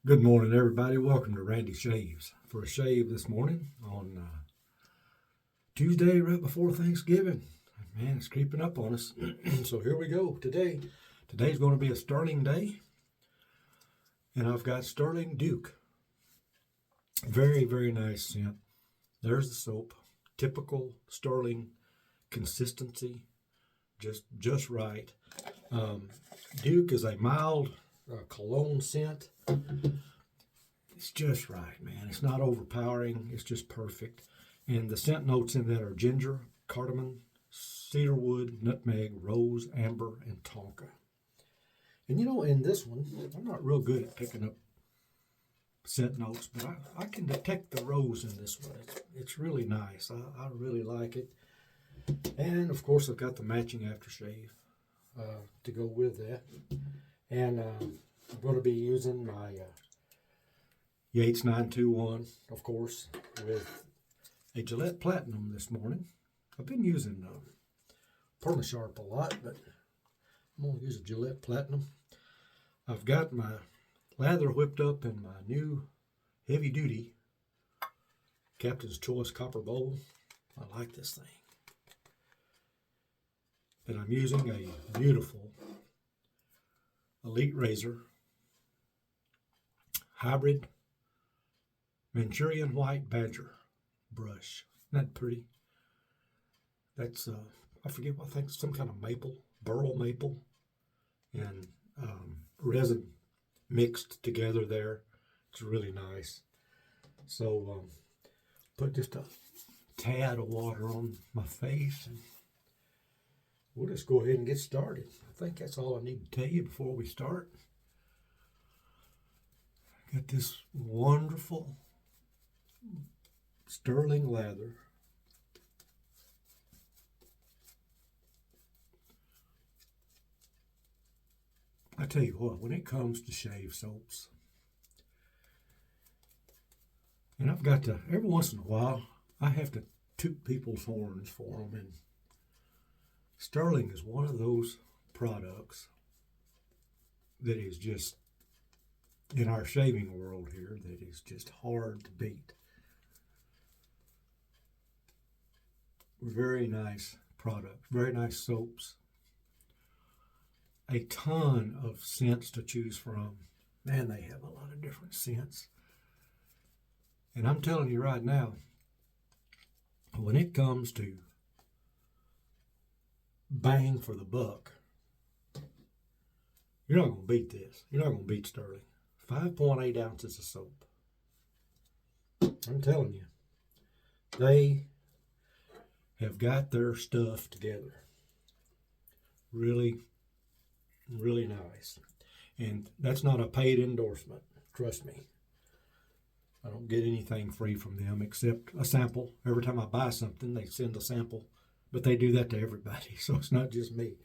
Good morning, everybody. Welcome to Randy Shaves for a shave this morning on Tuesday, right before Thanksgiving. Man, it's creeping up on us. So here we go. Today's going to be a Stirling day, and I've got Stirling Duke. Very, very nice scent. There's the soap. Typical Stirling consistency, just right. Duke is a mild cologne scent. It's just right, man. It's not overpowering. It's just perfect. And the scent notes in that are ginger, cardamom, cedarwood, nutmeg, rose, amber, and tonka. And in this one, I'm not real good at picking up scent notes, but I can detect the rose in this one. It's really nice. I really like it. And of course, I've got the matching aftershave to go with that. And I'm going to be using my Yates 921, of course, with a Gillette Platinum this morning. I've been using Permasharp a lot, but I'm going to use a Gillette Platinum. I've got my lather whipped up in my new heavy-duty Captain's Choice Copper Bowl. I like this thing. And I'm using a beautiful Elite Razor hybrid Manchurian white badger brush. Isn't that pretty? That's I forget what I think, some kind of maple, burl maple, and resin mixed together there. It's really nice. So put just a tad of water on my face, and we'll just go ahead and get started. I think that's all I need to tell you before we start. Got this wonderful Stirling lather. I tell you what, when it comes to shave soaps, and I've got to, every once in a while, I have to toot people's horns for them, and Stirling is one of those products that is just, in our shaving world here, that is just hard to beat. Very nice product, very nice soaps. A ton of scents to choose from. Man, they have a lot of different scents. And I'm telling you right now, when it comes to bang for the buck, you're not going to beat this. You're not going to beat Stirling. 5.8 ounces of soap. I'm telling you, they have got their stuff together. Really, really nice. And that's not a paid endorsement. Trust me. I don't get anything free from them except a sample. Every time I buy something, they send a sample. But they do that to everybody, so it's not just me.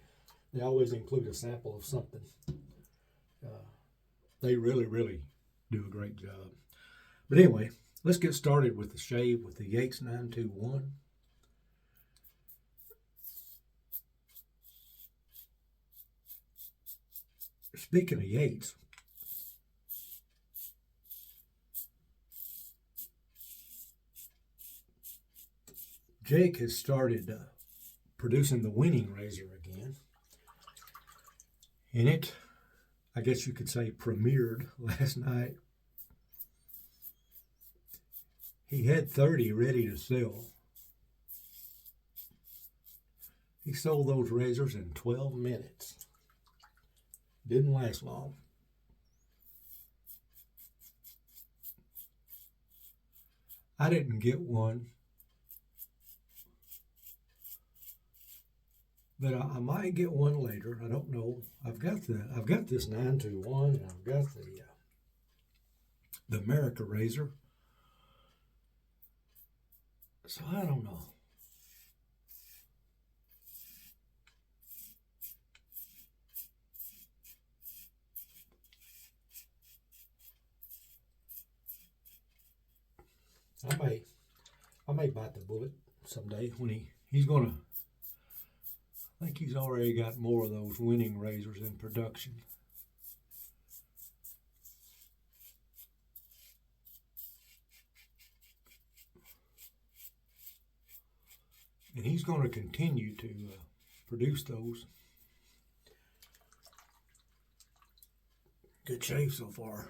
They always include a sample of something. They really, really do a great job. But anyway, let's get started with the shave with the Yates 921. Speaking of Yates, Jake has started producing the winning razor again. And it, I guess you could say, premiered last night. He had 30 ready to sell. He sold those razors in 12 minutes. Didn't last long. I didn't get one, but I might get one later. I don't know. I've got this 921, and I've got the America razor. So I don't know. I may bite the bullet someday when he's gonna. I think he's already got more of those winning razors in production. And he's going to continue to produce those. Good shave so far.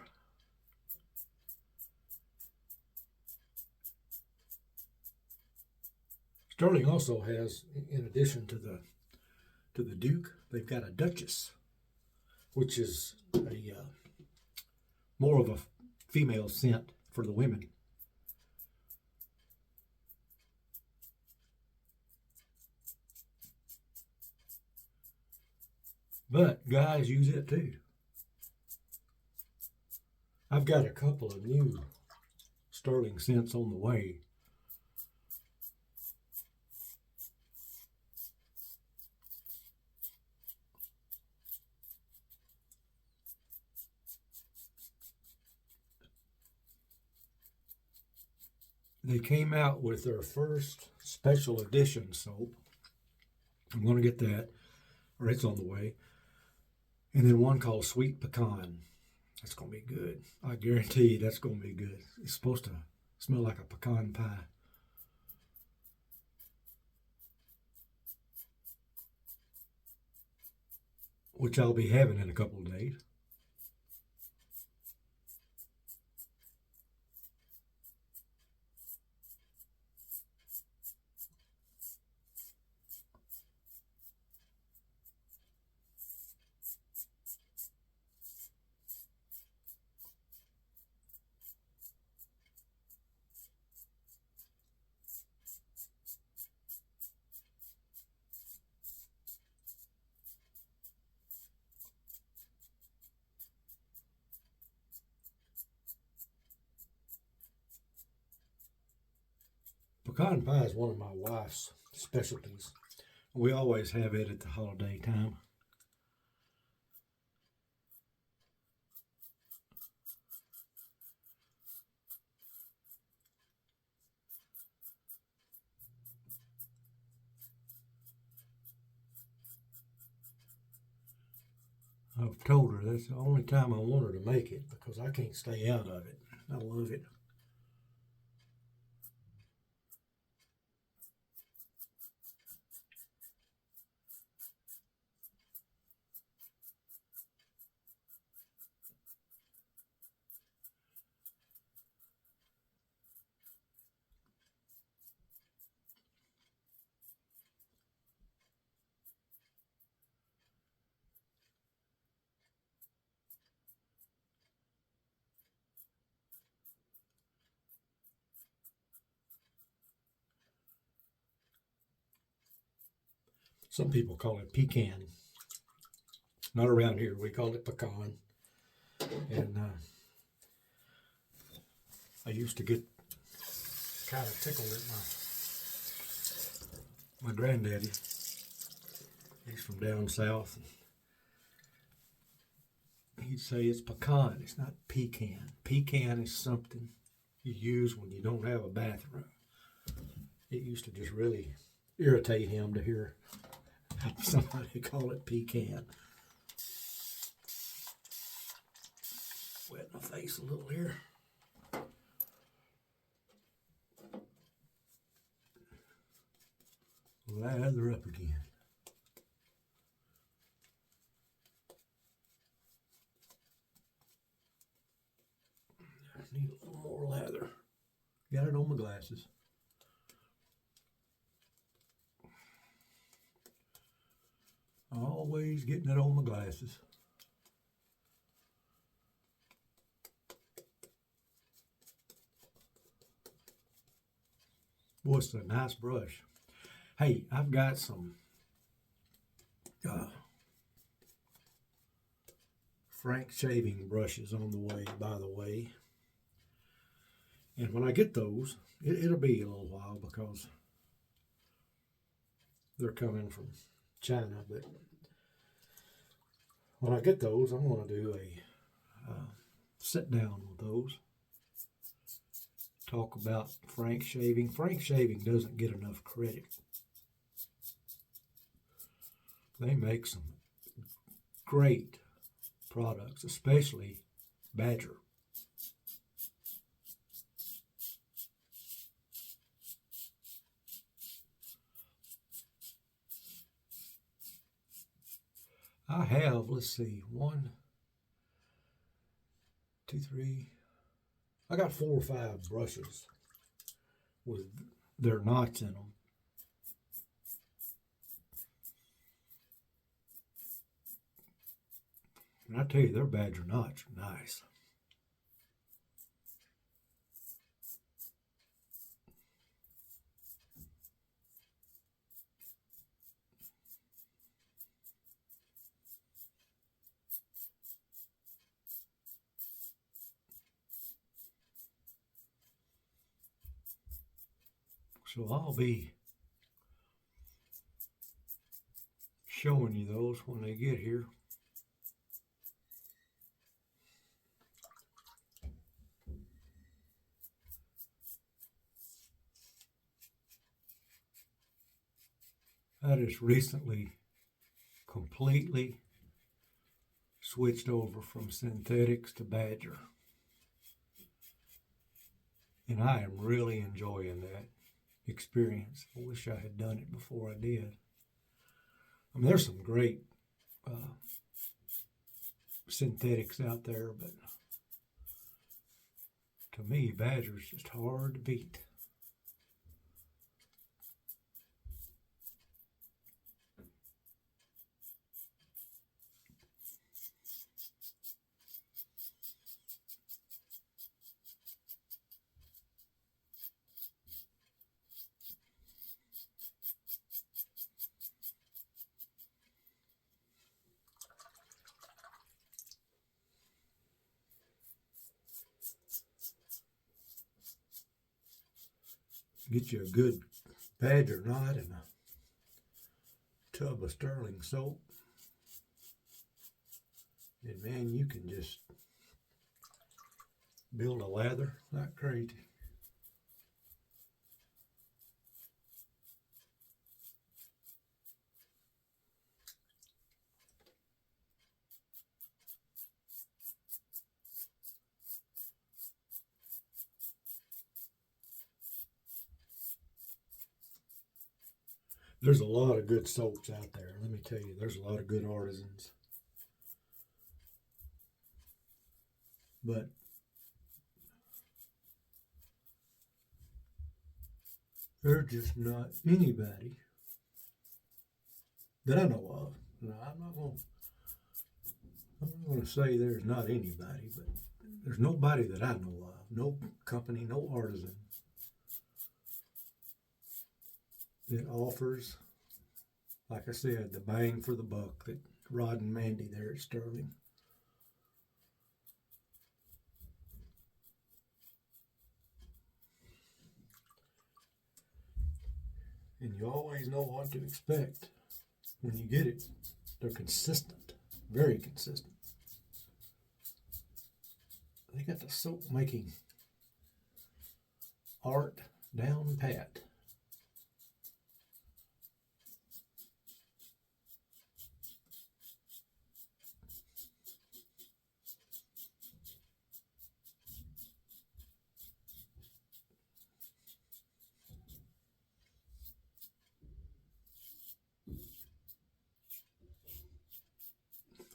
Stirling also has, in addition to the Duke, they've got a Duchess, which is a more of a female scent for the women. But guys use it too. I've got a couple of new Stirling scents on the way. They came out with their first special edition soap. I'm going to get that, or it's on the way. And then one called Sweet Pecan. That's going to be good. I guarantee you that's going to be good. It's supposed to smell like a pecan pie. Which I'll be having in a couple of days. Pecan pie is one of my wife's specialties. We always have it at the holiday time. I've told her that's the only time I want her to make it because I can't stay out of it. I love it. Some people call it pecan. Not around here. We call it pecan. And I used to get kind of tickled at my granddaddy. He's from down south. He'd say it's pecan. It's not pecan. Pecan is something you use when you don't have a bathroom. It used to just really irritate him to hear somebody call it pecan. Wet my face a little here. Lather up again. I need a little more lather. Got it on my glasses. Always getting it on my glasses. Boy, it's a nice brush. Hey, I've got some Frank shaving brushes on the way, by the way. And when I get those, it'll be a little while because they're coming from China. But when I get those, I'm going to do a sit down with those. Talk about Frank shaving. Frank shaving doesn't get enough credit. They make some great products, especially Badger. I have, let's see, 1, 2, 3. I got 4 or 5 brushes with their knots in them. And I tell you, their badger knots are nice. So I'll be showing you those when they get here. I just recently completely switched over from synthetics to badger. And I am really enjoying that experience. I wish I had done it before I did. I mean, there's some great synthetics out there, but to me, badger's just hard to beat. Get you a good badger knot and a tub of Stirling soap. And man, you can just build a lather like crazy. There's a lot of good soaps out there. Let me tell you, there's a lot of good artisans. But there's just not anybody that I know of. Now, I'm not going to say there's not anybody, but there's nobody that I know of. No company, no artisan that offers, like I said, the bang for the buck that Rod and Mandy there at Stirling. And you always know what to expect when you get it. They're consistent, very consistent. They got the soap making art down pat.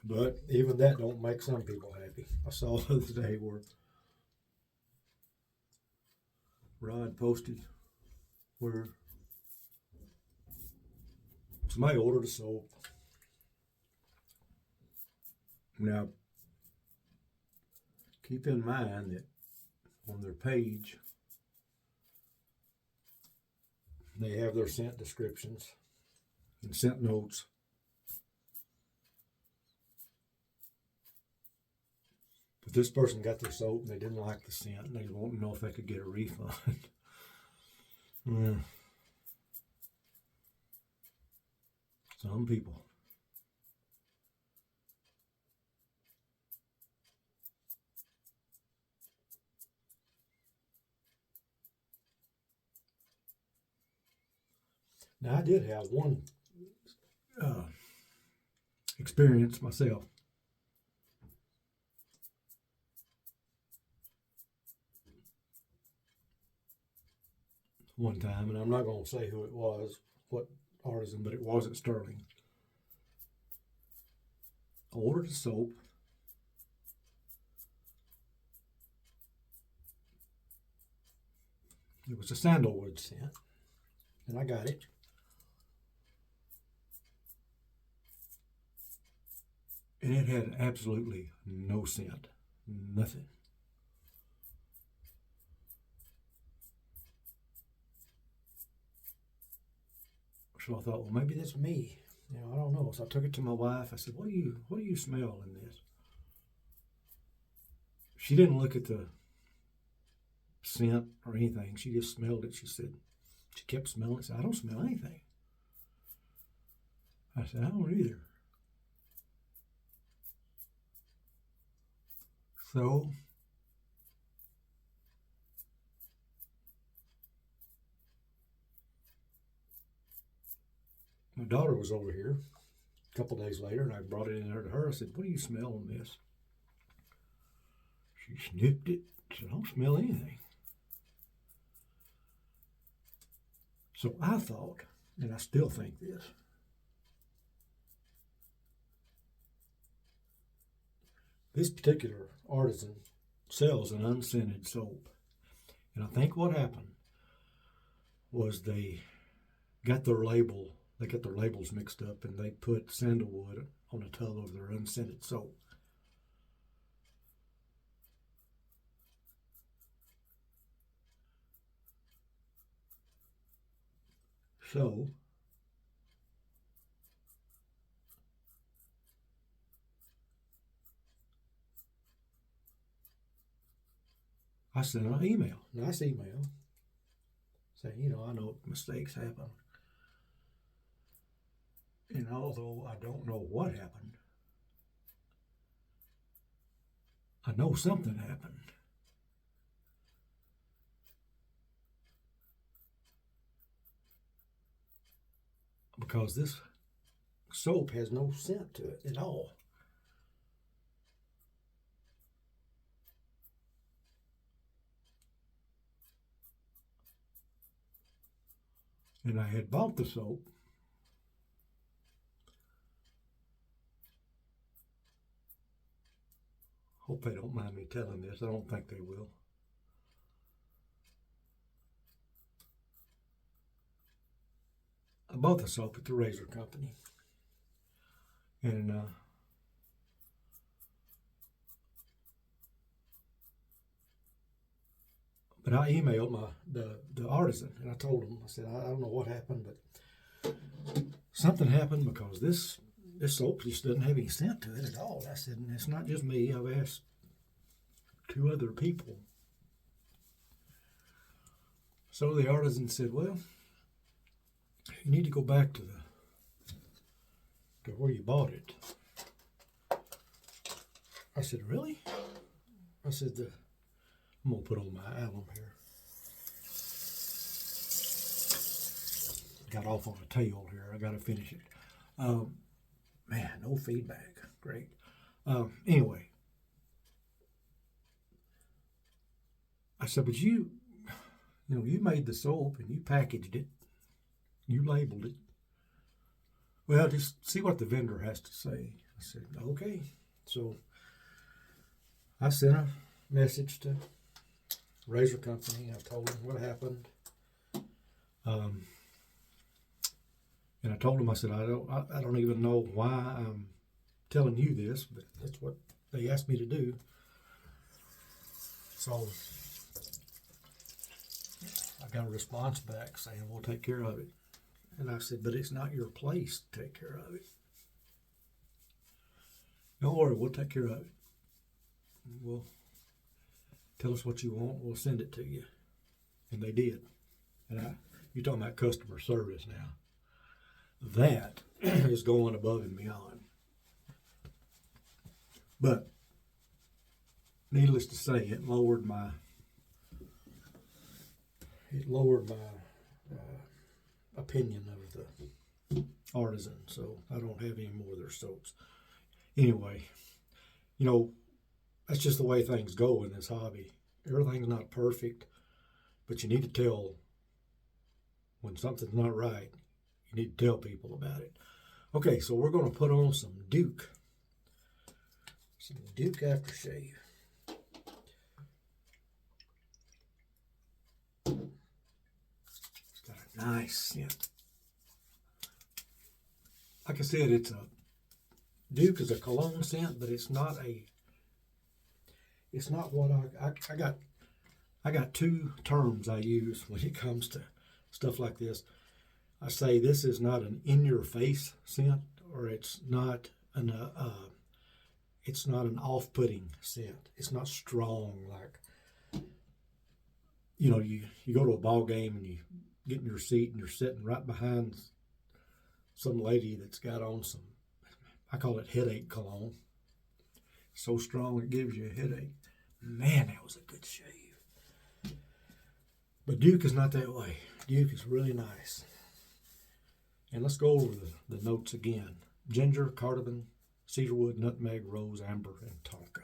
But even that don't make some people happy. I saw the other day where Rod posted where somebody ordered a soap. Now, keep in mind that on their page, they have their scent descriptions and scent notes. But this person got their soap and they didn't like the scent and they wanted to know if they could get a refund. Yeah. Some people. Now, I did have one experience myself. One time, and I'm not going to say who it was, what artisan, but it was at Stirling. I ordered the soap. It was a sandalwood scent, and I got it. And it had absolutely no scent, nothing. So I thought, well, maybe that's me. I don't know. So I took it to my wife. I said, what do you smell in this? She didn't look at the scent or anything. She just smelled it. She kept smelling it. Said, I don't smell anything. I said, I don't either. So my daughter was over here a couple days later, and I brought it in there to her. I said, what do you smell in this? She sniffed it. She said, I don't smell anything. So I thought, and I still think this particular artisan sells an unscented soap. And I think what happened was they got their labels mixed up, and they put sandalwood on a tub of their unscented soap. So I sent an email, nice email, saying, I know mistakes happen. And although I don't know what happened, I know something happened. Because this soap has no scent to it at all. And I had bought the soap. Hope they don't mind me telling this. I don't think they will. I bought the soap at the razor company. And but I emailed the artisan, and I told him, I said, I don't know what happened, but something happened, because this soap just doesn't have any scent to it at all. I said, and it's not just me. I've asked 2 other people. So the artisan said, well, you need to go back to where you bought it. I said, really? I said, I'm going to put on my alum here. Got off on a tail here. I got to finish it. Man, no feedback. Great. Anyway, I said, but you made the soap and you packaged it. You labeled it. Well, just see what the vendor has to say. I said, okay. So I sent a message to razor company. I told them what happened. And I told them, I said, I don't even know why I'm telling you this, but that's what they asked me to do. So I got a response back saying, we'll take care of it. And I said, but it's not your place to take care of it. Don't worry, we'll take care of it. Well, tell us what you want, we'll send it to you. And they did. And you're talking about customer service now. That is going above and beyond. But needless to say, it lowered my opinion of the artisan, so I don't have any more of their soaps. Anyway, that's just the way things go in this hobby. Everything's not perfect, but you need to tell when something's not right. You need to tell people about it. Okay, so we're going to put on some Duke Some Duke aftershave. It's got a nice scent. Like I said, Duke is a cologne scent, but it's not what I got two terms I use when it comes to stuff like this. I say this is not an in-your-face scent, or it's not an off-putting scent. It's not strong like, you go to a ball game and you get in your seat and you're sitting right behind some lady that's got on some, I call it headache cologne. So strong it gives you a headache. Man, that was a good shave. But Duke is not that way. Duke is really nice. And let's go over the notes again. Ginger, cardamom, cedarwood, nutmeg, rose, amber, and tonka.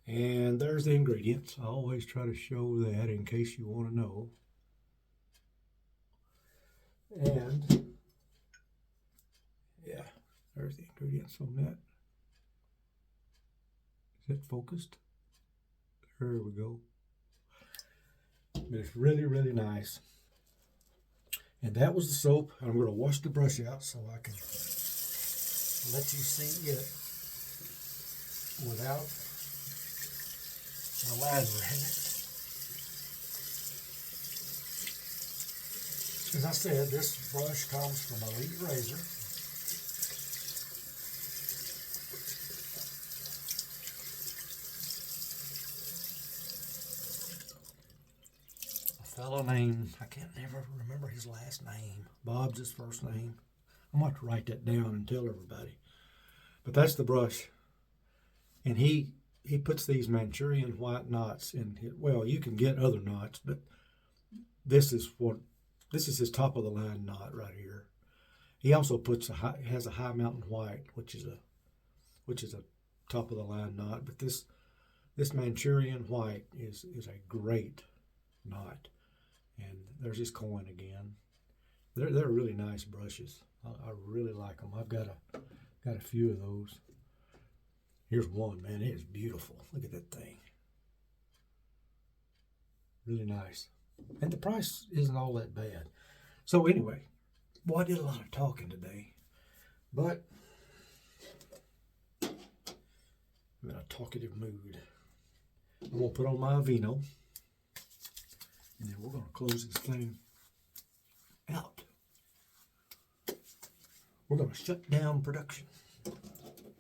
And there's the ingredients. I always try to show that in case you want to know. And yeah, there's the ingredients on that. Is it focused? There we go. But it's really, really nice. And that was the soap. I'm going to wash the brush out so I can let you see it without the lather in it. As I said, this brush comes from Elite Razor. Fellow named, I can't never remember his last name. Bob's his first name. I'm going to have to write that down and tell everybody. But that's the brush. And he puts these Manchurian white knots in. Well, you can get other knots, but this is his top of the line knot right here. He also has a high mountain white, which is a top of the line knot. But this Manchurian white is a great knot. And there's his coin again. They're really nice brushes. I really like them. I've got a few of those. Here's one, man. It is beautiful. Look at that thing. Really nice. And the price isn't all that bad. So anyway, I did a lot of talking today, but I'm in a talkative mood. I'm going to put on my vino. And then we're going to close this thing out. We're going to shut down production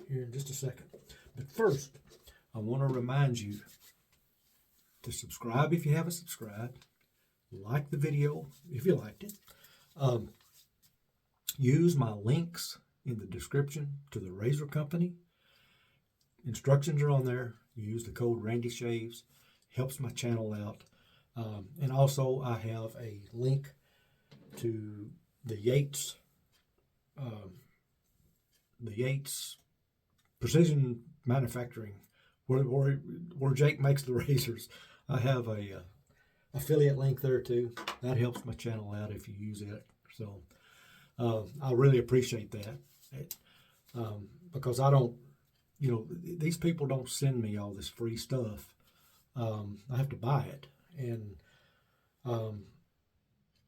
here in just a second. But first, I want to remind you to subscribe if you haven't subscribed. Like the video if you liked it. Use my links in the description to the razor company. Instructions are on there. Use the code RandyShaves. Helps my channel out. And also I have a link to the Yates Precision Manufacturing, where Jake makes the razors. I have a affiliate link there too. That helps my channel out if you use it. So I really appreciate that. Because I don't, these people don't send me all this free stuff. I have to buy it. And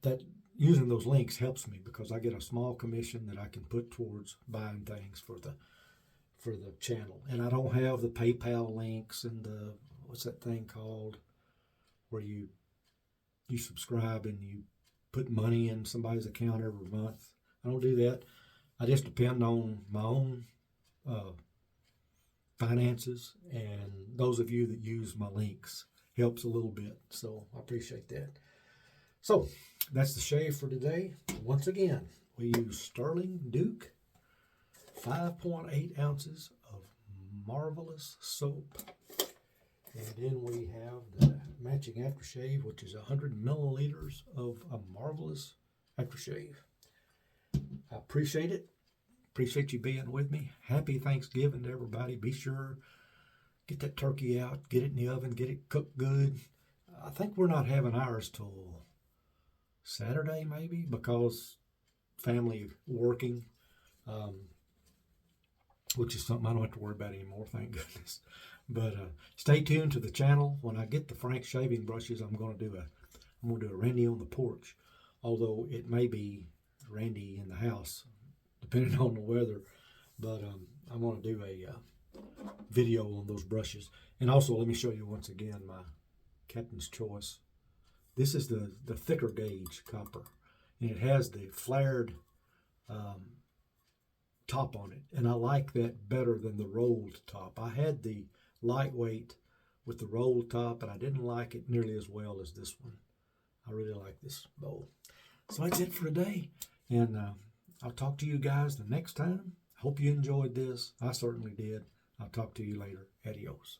that using those links helps me because I get a small commission that I can put towards buying things for the channel. And I don't have the PayPal links and the, what's that thing called, where you subscribe and you put money in somebody's account every month. I don't do that. I just depend on my own finances, and those of you that use my links helps a little bit, so I appreciate that. So that's the shave for today. Once again, we use Stirling Duke, 5.8 ounces of Marvelous soap, and then we have the matching aftershave, which is 100 milliliters of a Marvelous aftershave. I appreciate it. Appreciate you being with me. Happy Thanksgiving to everybody. Be sure get that turkey out, get it in the oven, get it cooked good. I think we're not having ours till Saturday maybe because family working. which is something I don't have to worry about anymore, thank goodness. But stay tuned to the channel. When I get the Frank shaving brushes, I'm going to do a Randy on the porch, although it may be Randy in the house, depending on the weather. But I'm going to do a video on those brushes. And also, let me show you once again my Captain's Choice. This is the thicker gauge copper, and it has the flared top on it, and I like that better than the rolled top. I had the lightweight with the rolled top, and I didn't like it nearly as well as this one. I really like this bowl. So that's it for today, and I'll talk to you guys the next time. Hope you enjoyed this. I certainly did. I'll talk to you later. Adios.